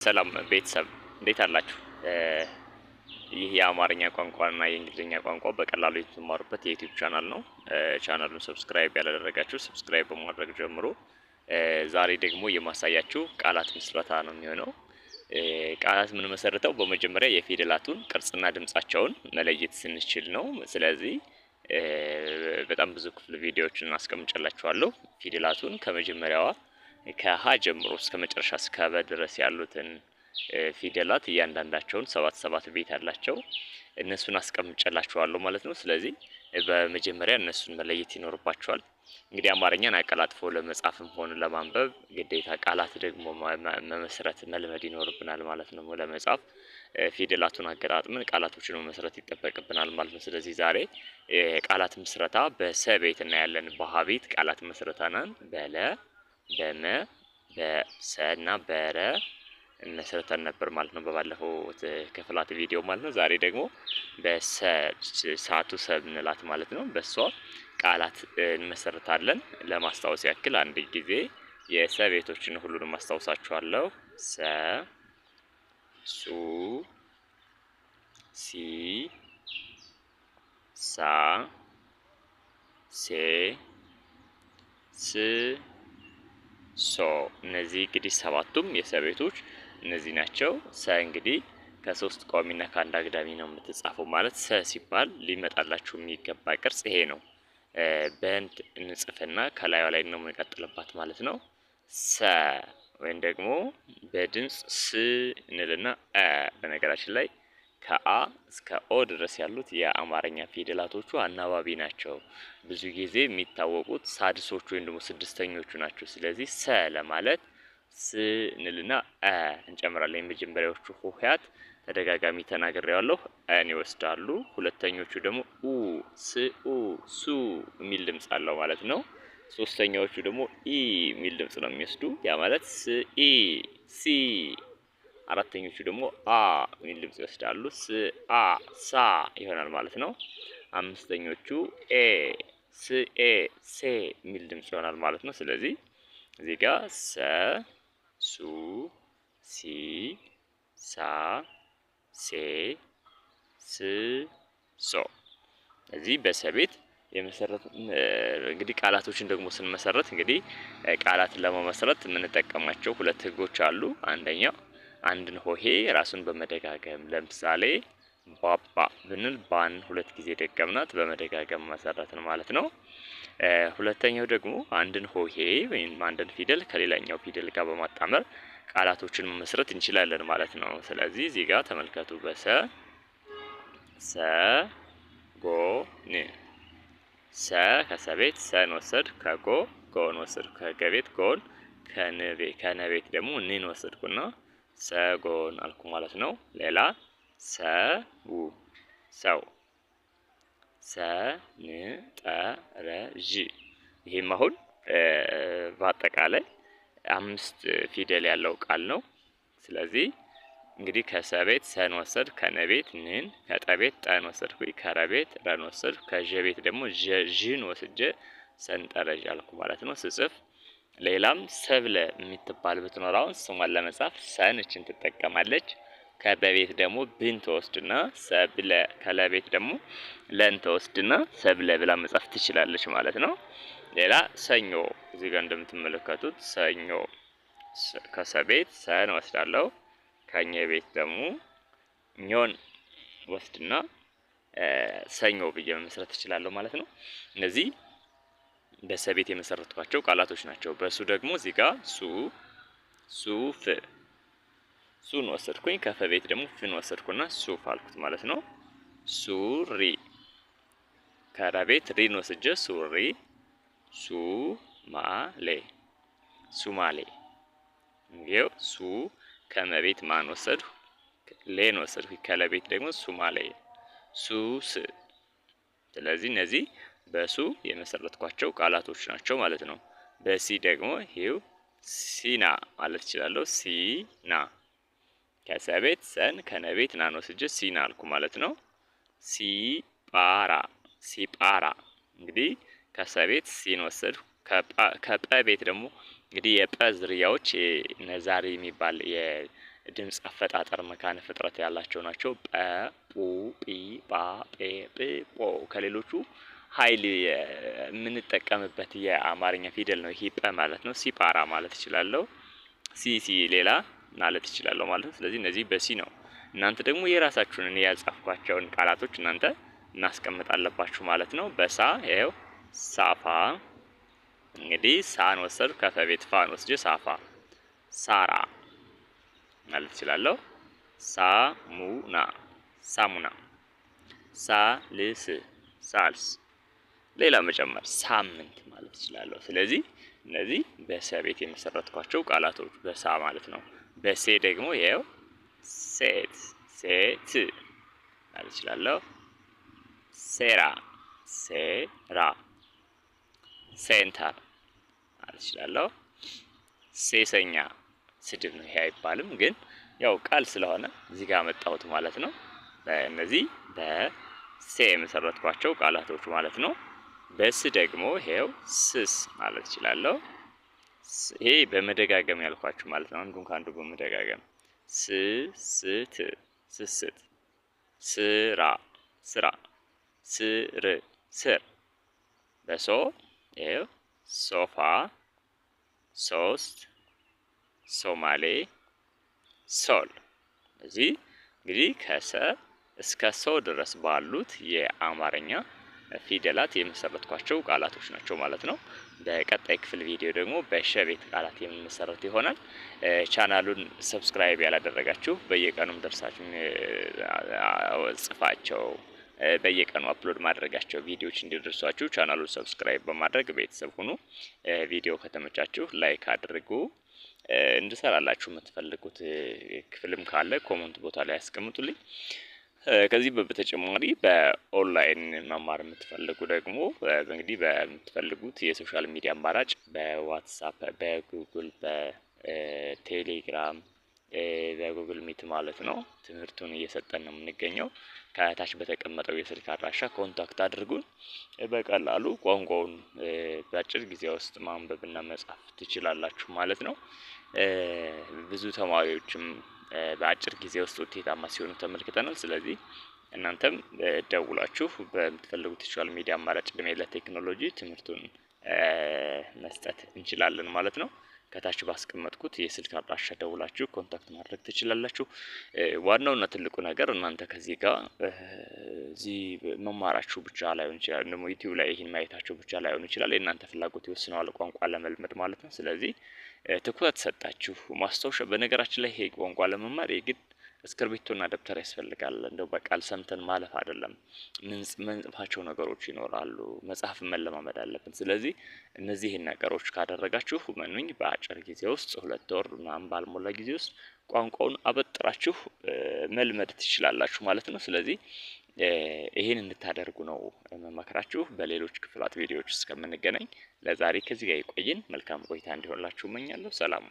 ሰላም ቤተሰብ እንዴት አላችሁ? ይህ የአማርኛ ቋንቋና የእንግሊዝኛ ቋንቋ በቀላሉ የምትማሩበት የዩቲዩብ ቻናል ነው። ቻናሉን ሰብስክራይብ ያላደረጋችሁ ሰብስክራይብ በማድረግ ጀምሮ ዛሬ ደግሞ የማሳያችሁ ቃላት ምስረታ ነው የሚሆነው። ቃላት የምንመሰርተው በመጀመሪያ የፊደላቱን ቅርጽና ድምጻቸውን መለየት ስንችል ነው። ስለዚህ በጣም ብዙ ክፍል ቪዲዮዎችን አስቀምጬላችኋለሁ። ፊደላቱን ከመጀመሪያዋ ከሀ ጀምሮ እስከ መጨረሻ እስከ በ ድረስ ያሉትን ፊደላት እያንዳንዳቸውን ሰባት ቤት አላቸው። እነሱን አስቀምጬላችኋለሁ ማለት ነው። ስለዚህ በመጀመሪያ እነሱን መለየት ይኖርባችኋል። እንግዲህ አማርኛን አቀላጥፎ ለመጻፍም ሆነ ለማንበብ ግዴታ ቃላት ደግሞ መመስረት መልመድ ይኖርብናል ማለት ነው። ለመጻፍ ፊደላቱን አገጣጥመን ቃላቶችን መመስረት ይጠበቅብናል ማለት ነው። ስለዚህ ዛሬ ቃላት ምስረታ በሰ ቤት እናያለን። በሀ ቤት ቃላት መስርተናል። በለ በመ በሰና በረ መስርተን ነበር ማለት ነው በባለፈው ክፍላት ቪዲዮ ማለት ነው። ዛሬ ደግሞ በሰ ሳቱ ሰብ እንላት ማለት ነው። በሷ ቃላት እንመሰርታለን። ለማስታወስ ያክል አንድ ጊዜ የሰ ቤቶችን ሁሉንም አስታውሳችኋለሁ። ሰ ሱ ሲ ሳ ሴ ስ ሶ እነዚህ እንግዲህ ሰባቱም የሰ ቤቶች እነዚህ ናቸው። ሰ እንግዲህ ከሶስት ቋሚና ከአንድ አግዳሚ ነው የምትጻፈው ማለት ሰ ሲባል ሊመጣላችሁ የሚገባ ቅርጽ ይሄ ነው። በንድ እንጽፍና ከላዩ ላይ ነው የምንቀጥልባት ማለት ነው። ሰ ወይም ደግሞ በድምጽ ስ እንልና በነገራችን ላይ ከአ እስከ ኦ ድረስ ያሉት የአማርኛ ፊደላቶቹ አናባቢ ናቸው። ብዙ ጊዜ የሚታወቁት ሳድሶቹ ወይም ደግሞ ስድስተኞቹ ናቸው። ስለዚህ ሰ ለማለት ስ እንልና እንጨምራለን። የመጀመሪያዎቹ ሆሄያት ተደጋጋሚ ተናግሬዋለሁ አን ይወስዳሉ። ሁለተኞቹ ደግሞ ኡ ስ ኡ ሱ የሚል ድምጽ አለው ማለት ነው። ሶስተኛዎቹ ደግሞ ኢ የሚል ድምጽ ነው የሚወስዱ። ያ ማለት ስ ኢ ሲ። አራተኞቹ ደግሞ አ የሚል ድምጽ ይወስዳሉ። ስ አ ሳ ይሆናል ማለት ነው። አምስተኞቹ ኤ ስ ኤ ሴ የሚል ድምጽ ይሆናል ማለት ነው። ስለዚህ እዚህ ጋር ሰ ሱ ሲ ሳ ሴ ስ ሶ እዚህ በሰቤት የመሰረት እንግዲህ ቃላቶችን ደግሞ ስንመሰረት እንግዲህ ቃላትን ለመመስረት የምንጠቀማቸው ሁለት ህጎች አሉ። አንደኛው አንድን ሆሄ ራሱን በመደጋገም ለምሳሌ ባባ ብንል ባን ሁለት ጊዜ ደገምናት በመደጋገም መሰረትን ማለት ነው። ሁለተኛው ደግሞ አንድን ሆሄ ወይም አንድን ፊደል ከሌላኛው ፊደል ጋር በማጣመር ቃላቶችን መመስረት እንችላለን ማለት ነው። ስለዚህ እዚህ ጋር ተመልከቱ። በሰ ሰ ጎ ን ሰ ከሰቤት ሰን ወሰድ ከጎ ጎን ወሰድ ከገቤት ጎን ከነቤት ደግሞ ንን ወሰድኩና ሰጎን አልኩ ማለት ነው። ሌላ ሰው ሰው ሰንጠረዥ ይሄም አሁን በአጠቃላይ 5 ፊደል ያለው ቃል ነው። ስለዚህ እንግዲህ ከሰቤት ሰን ወሰድ ከነቤት ንን ከጠቤት ጠን ወሰድኩኝ ከረቤት ረን ወሰድ ከጀቤት ደግሞ ዥን ወስጄ ሰንጠረዥ አልኩ ማለት ነው ስጽፍ። ሌላም ሰብለ የምትባል ብትኖር ስሟን ለመጻፍ ሰንችን ትጠቀማለች። ከበቤት ደግሞ ብን ተወስድና ሰብለ ከለቤት ደግሞ ለን ተወስድና ሰብለ ብላ መጻፍ ትችላለች ማለት ነው። ሌላ ሰኞ እዚህ ጋር እንደምትመለከቱት ሰኞ ከሰቤት ሰን ወስዳለሁ ከኘ ቤት ደግሞ ኞን ወስድና ሰኞ ብዬ መመስረት እችላለሁ ማለት ነው። እነዚህ በሰቤት የመሰረትኳቸው ቃላቶች ናቸው። በሱ ደግሞ እዚህ ጋር ሱፍ ሱን ወሰድኩኝ ከፈቤት ደግሞ ፍን ወሰድኩና ሱፍ አልኩት ማለት ነው። ሱሪ ከረቤት ሪን ወስጄ ሱሪ ሱማሌ ሱማሌ እንግዲህ ሱ ከመቤት ማን ወሰድኩ ሌን ወሰድኩ ከለቤት ደግሞ ሱማሌ ሱስ። ስለዚህ እነዚህ በሱ የመሰረትኳቸው ቃላቶች ናቸው ማለት ነው። በሲ ደግሞ ይሄው ሲና ማለት እችላለሁ። ሲና ከሰቤት ሰን ከነቤት ናን ወስጄ ሲና አልኩ ማለት ነው። ሲጳራ ሲጳራ እንግዲህ ከሰቤት ሲን ወሰድኩ ከጰ ቤት ደግሞ እንግዲህ የጰ ዝርያዎች ነዛሪ የሚባል ድምጽ አፈጣጠር መካነ ፍጥረት ያላቸው ናቸው። ጰ ጱ ጲ ጳ ጴ ጵ ጶ ከሌሎቹ ኃይል የምንጠቀምበት የአማርኛ ፊደል ነው። ይሄ ጰ ማለት ነው። ሲጳራ ማለት እችላለሁ። ሲ ሌላ ማለት እችላለሁ ማለት ነው። ስለዚህ እነዚህ በሲ ነው። እናንተ ደግሞ የራሳችሁን እኔ ያልጻፍኳቸውን ቃላቶች እናንተ ማስቀመጥ አለባችሁ ማለት ነው። በሳ ይኸው ሳፋ። እንግዲህ ሳን ወሰድኩ ከፈ ቤት ፋን ወስጄ ሳፋ ሳራ ማለት እችላለሁ። ሳሙና ሳሙና። ሳልስ ሳልስ። ሌላ መጨመር ሳምንት ማለት እችላለሁ። ስለዚህ እነዚህ በሰ ቤት የመሰረትኳቸው ቃላቶች በሳ ማለት ነው። በሴ ደግሞ ይኸው ሴት ሴት ማለት እችላለሁ። ሴራ ሴራ። ሴንተር ማለት እችላለሁ። ሴሰኛ ስድብ ነው፣ ይሄ አይባልም፣ ግን ያው ቃል ስለሆነ እዚህ ጋር መጣሁት ማለት ነው። እነዚህ በሴ የመሰረትኳቸው ቃላቶች ማለት ነው። በስ ደግሞ ይሄው ስስ ማለት እችላለሁ። ይሄ በመደጋገም ያልኳችሁ ማለት ነው። አንዱን ከአንዱ በመደጋገም ስስት ስስት። ስራ ስራ። ስር ስር። በሶ ይሄው ሶፋ ሶስት ሶማሌ ሶል። እዚህ እንግዲህ ከሰ እስከ ሶ ድረስ ባሉት የአማርኛ ፊደላት የመሰረትኳቸው ቃላቶች ናቸው ማለት ነው። በቀጣይ ክፍል ቪዲዮ ደግሞ በሸ ቤት ቃላት የምንመሰረት ይሆናል። ቻናሉን ሰብስክራይብ ያላደረጋችሁ በየቀኑም ደርሳችሁ ጽፋቸው በየቀኑ አፕሎድ ማድረጋቸው ቪዲዮዎች እንዲደርሷችሁ ቻናሉን ሰብስክራይብ በማድረግ ቤተሰብ ሁኑ። ቪዲዮ ከተመቻችሁ ላይክ አድርጉ። እንድሰራላችሁ የምትፈልጉት ክፍልም ካለ ኮሜንት ቦታ ላይ ያስቀምጡልኝ። ከዚህ በተጨማሪ በኦንላይን መማር የምትፈልጉ ደግሞ እንግዲህ በምትፈልጉት የሶሻል ሚዲያ አማራጭ በዋትስአፕ፣ በጉግል፣ በቴሌግራም፣ በጉግል ሚት ማለት ነው ትምህርቱን እየሰጠን ነው የምንገኘው። ከታች በተቀመጠው የስልክ አድራሻ ኮንታክት አድርጉን። በቀላሉ ቋንቋውን በአጭር ጊዜ ውስጥ ማንበብና መጻፍ ትችላላችሁ ማለት ነው። ብዙ ተማሪዎችም በአጭር ጊዜ ውስጥ ውጤታማ ሲሆኑ ተመልክተናል። ስለዚህ እናንተም ደውላችሁ በምትፈልጉት ሶሻል ሚዲያ አማራጭ እድሜ ለቴክኖሎጂ ትምህርቱን መስጠት እንችላለን ማለት ነው። ከታች ባስቀመጥኩት የስልክ አድራሻ ደውላችሁ ኮንታክት ማድረግ ትችላላችሁ። ዋናውና ትልቁ ነገር እናንተ ከዚህ ጋር እዚህ መማራችሁ ብቻ ላይሆን ይችላል፣ ደግሞ ዩቲዩብ ላይ ይህን ማየታችሁ ብቻ ላይሆን ይችላል። የእናንተ ፍላጎት ይወስነዋል ቋንቋ ለመልመድ ማለት ነው። ስለዚህ ትኩረት ሰጣችሁ ማስታወሻ። በነገራችን ላይ ይሄ ቋንቋ ለመማር የግድ እስክርቢቶና ደብተር ያስፈልጋል። እንደው በቃል ሰምተን ማለፍ አይደለም። ምንጽፋቸው ነገሮች ይኖራሉ። መጽሐፍ መለማመድ አለብን። ስለዚህ እነዚህን ነገሮች ካደረጋችሁ መኑኝ በአጭር ጊዜ ውስጥ 2 ወር ምናምን ባልሞላ ጊዜ ውስጥ ቋንቋውን አበጥራችሁ መልመድ ትችላላችሁ ማለት ነው። ስለዚህ ይሄን እንድታደርጉ ነው መመክራችሁ። በሌሎች ክፍላት ቪዲዮዎች እስከምንገናኝ ለዛሬ ከዚህ ጋር ይቆየን። መልካም ቆይታ እንዲሆንላችሁ እመኛለሁ። ሰላም።